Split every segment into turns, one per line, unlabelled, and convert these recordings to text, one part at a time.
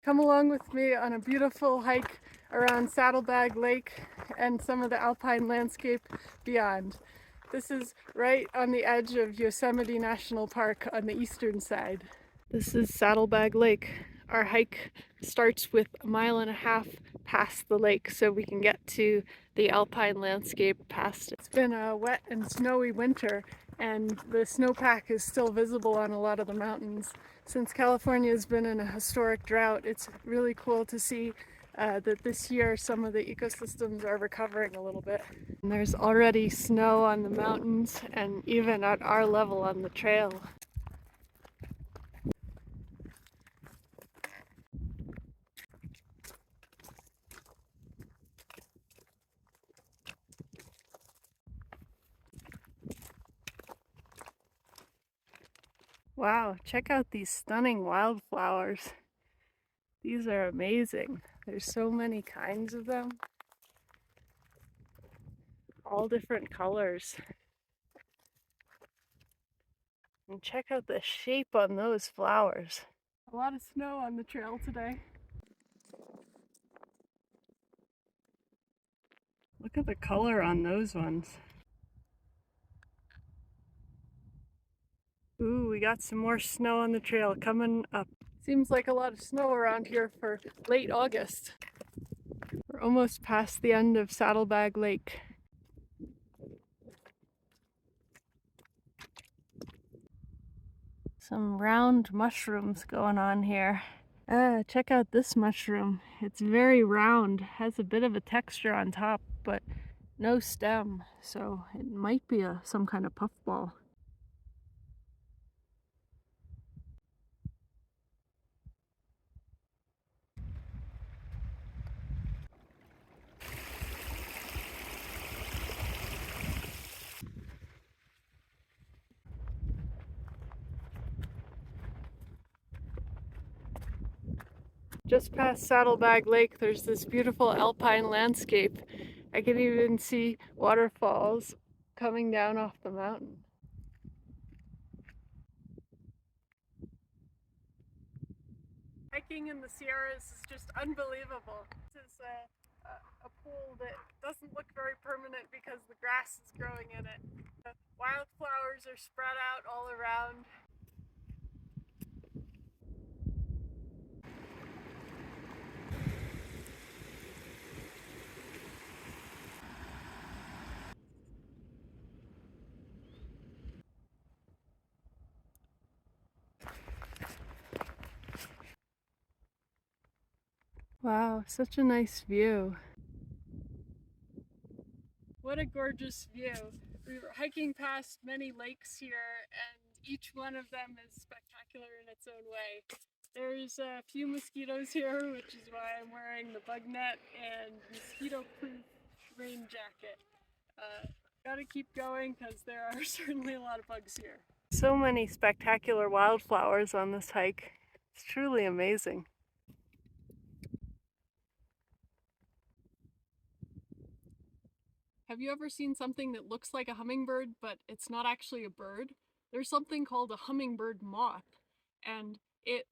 Come along with me on a beautiful hike around Saddlebag Lake and some of the Alpine landscape beyond. This is right on the edge of Yosemite National Park on the eastern side. This is Saddlebag Lake. Our hike starts with a mile and a half past the lake so we can get to the Alpine landscape past it. It's been a wet and snowy winter and the snowpack is still visible on a lot of the mountains. Since California has been in a historic drought, it's really cool to see that this year some of the ecosystems are recovering a little bit. And there's already snow on the mountains and even at our level on the trail. Wow, check out these stunning wildflowers. These are amazing. There's so many kinds of them. All different colors. And check out the shape on those flowers. A lot of snow on the trail today. Look at the color on those ones. Ooh, we got some more snow on the trail coming up. Seems like a lot of snow around here for late August. We're almost past the end of Saddlebag Lake. Some round mushrooms going on here. Check out this mushroom. It's very round, has a bit of a texture on top, but no stem, so it might be some kind of puffball. Just past Saddlebag Lake, there's this beautiful alpine landscape. I can even see waterfalls coming down off the mountain. Hiking in the Sierras is just unbelievable. This is a pool that doesn't look very permanent because the grass is growing in it. The wildflowers are spread out all around. Wow, such a nice view. What a gorgeous view. We were hiking past many lakes here and each one of them is spectacular in its own way. There's a few mosquitoes here, which is why I'm wearing the bug net and mosquito-proof rain jacket. Gotta keep going because there are certainly a lot of bugs here. So many spectacular wildflowers on this hike. It's truly amazing. Have you ever seen something that looks like a hummingbird, but it's not actually a bird? There's something called a hummingbird moth, and it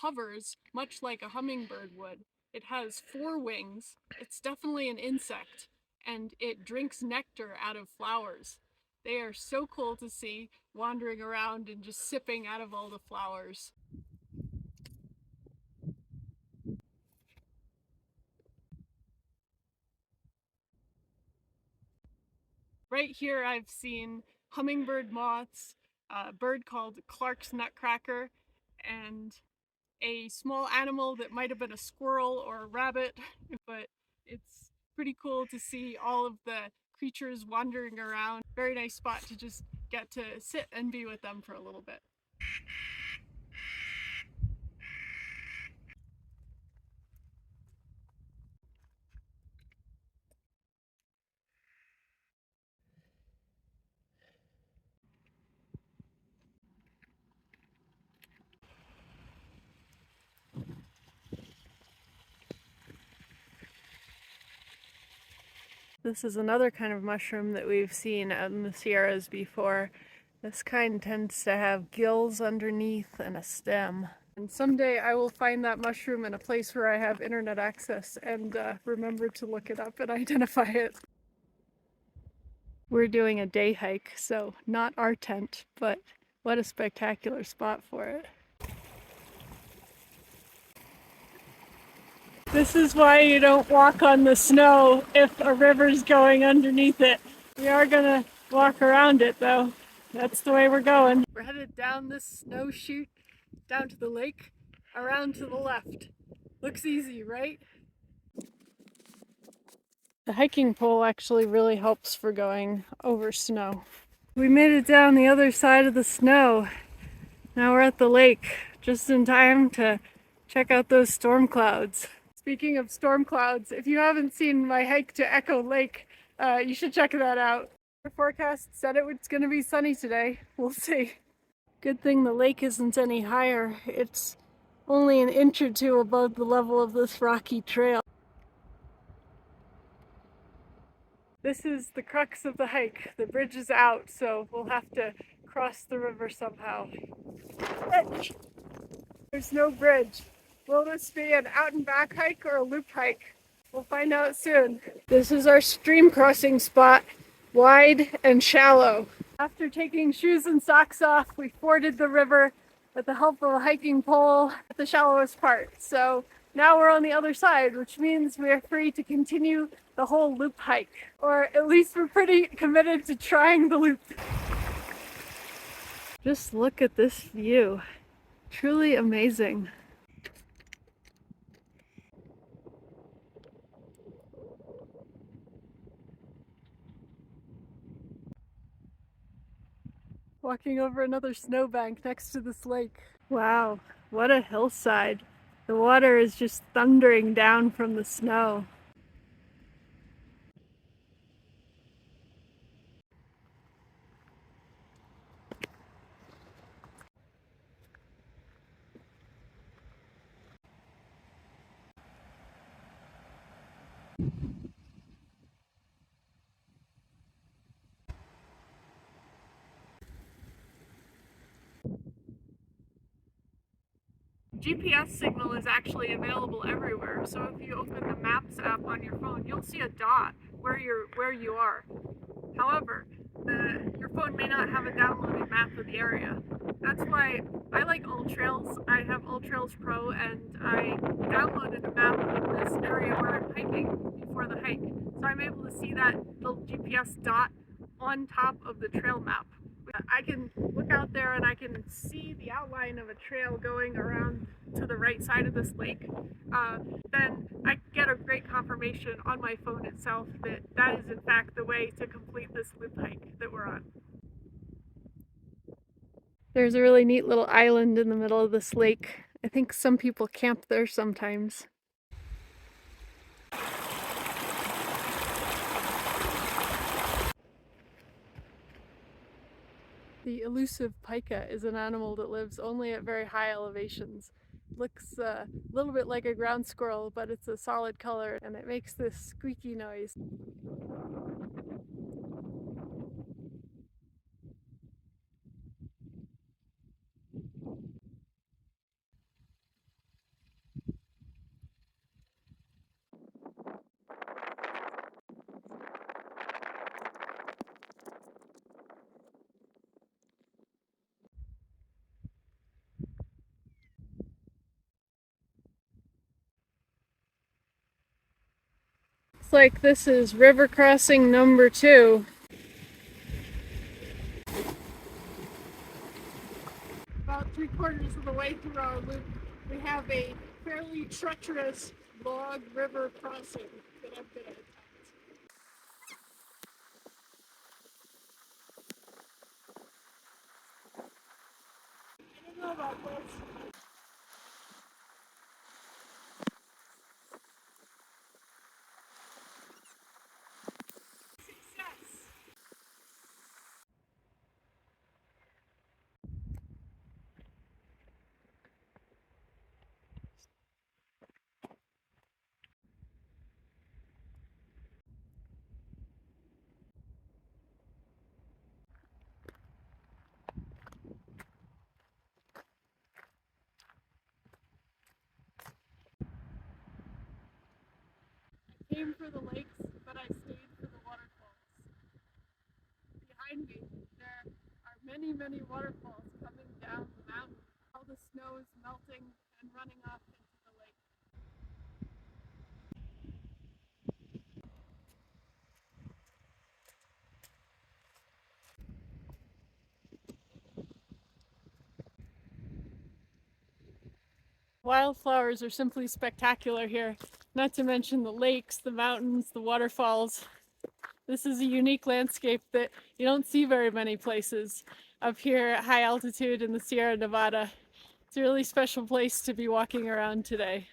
hovers much like a hummingbird would. It has 4 wings. It's definitely an insect, and it drinks nectar out of flowers. They are so cool to see, wandering around and just sipping out of all the flowers. Right here I've seen hummingbird moths, a bird called Clark's nutcracker, and a small animal that might have been a squirrel or a rabbit, but it's pretty cool to see all of the creatures wandering around. Very nice spot to just get to sit and be with them for a little bit. This is another kind of mushroom that we've seen out in the Sierras before. This kind tends to have gills underneath and a stem. And someday I will find that mushroom in a place where I have internet access and remember to look it up and identify it. We're doing a day hike, so not our tent, but what a spectacular spot for it. This is why you don't walk on the snow if a river's going underneath it. We are gonna walk around it though. That's the way we're going. We're headed down this snow chute, down to the lake, around to the left. Looks easy, right? The hiking pole actually really helps for going over snow. We made it down the other side of the snow. Now we're at the lake, just in time to check out those storm clouds. Speaking of storm clouds, if you haven't seen my hike to Echo Lake, you should check that out. The forecast said it was going to be sunny today. We'll see. Good thing the lake isn't any higher. It's only an inch or two above the level of this rocky trail. This is the crux of the hike. The bridge is out, so we'll have to cross the river somehow. There's no bridge. Will this be an out and back hike or a loop hike? We'll find out soon. This is our stream crossing spot, wide and shallow. After taking shoes and socks off, we forded the river with the help of a hiking pole at the shallowest part. So now we're on the other side, which means we are free to continue the whole loop hike. Or at least we're pretty committed to trying the loop. Just look at this view. Truly amazing. Walking over another snowbank next to this lake. Wow, what a hillside. The water is just thundering down from the snow. GPS signal is actually available everywhere, so if you open the Maps app on your phone, you'll see a dot where you are. However, your phone may not have a downloaded map of the area. That's why I like AllTrails. I have AllTrails Pro, and I downloaded a map of this area where I'm hiking before the hike. So I'm able to see that little GPS dot on top of the trail map. I can look out there and I can see the outline of a trail going around to the right side of this lake. Then I get a great confirmation on my phone itself that that is in fact the way to complete this loop hike that we're on. There's a really neat little island in the middle of this lake. I think some people camp there sometimes. The elusive pika is an animal that lives only at very high elevations. Looks a little bit like a ground squirrel, but it's a solid color and it makes this squeaky noise. Looks like this is river crossing number 2. About 3/4 of the way through our loop, we have a fairly treacherous log river crossing that I'm going to attempt. I don't know about this. Success! came for the lakes, but I stayed for the waterfalls. Behind me, there are many, many waterfalls coming down the mountain. All the snow is melting and running off into the lake. Wildflowers are simply spectacular here, not to mention the lakes, the mountains, the waterfalls. This is a unique landscape that you don't see very many places up here at high altitude in the Sierra Nevada. It's a really special place to be walking around today.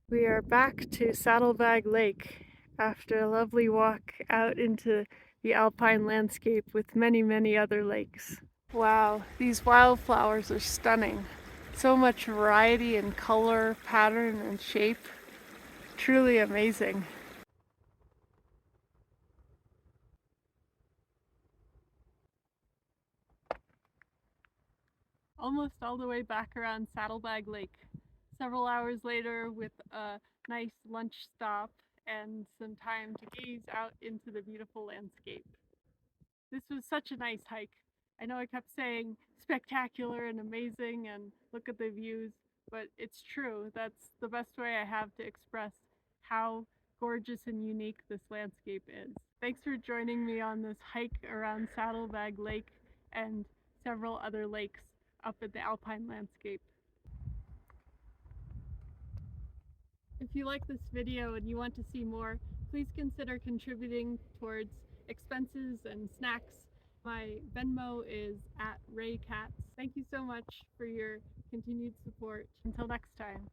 We are back to Saddlebag Lake after a lovely walk out into the Alpine landscape with many, many other lakes. Wow, these wildflowers are stunning. So much variety in color, pattern, and shape. Truly amazing. Almost all the way back around Saddlebag Lake. Several hours later with a nice lunch stop and some time to gaze out into the beautiful landscape. This was such a nice hike. I know I kept saying spectacular and amazing and look at the views, but it's true. That's the best way I have to express how gorgeous and unique this landscape is. Thanks for joining me on this hike around Saddlebag Lake and several other lakes up at the Alpine landscape. If you like this video and you want to see more, please consider contributing towards expenses and snacks. My Venmo is at ReyKatz. Thank you so much for your continued support. Until next time.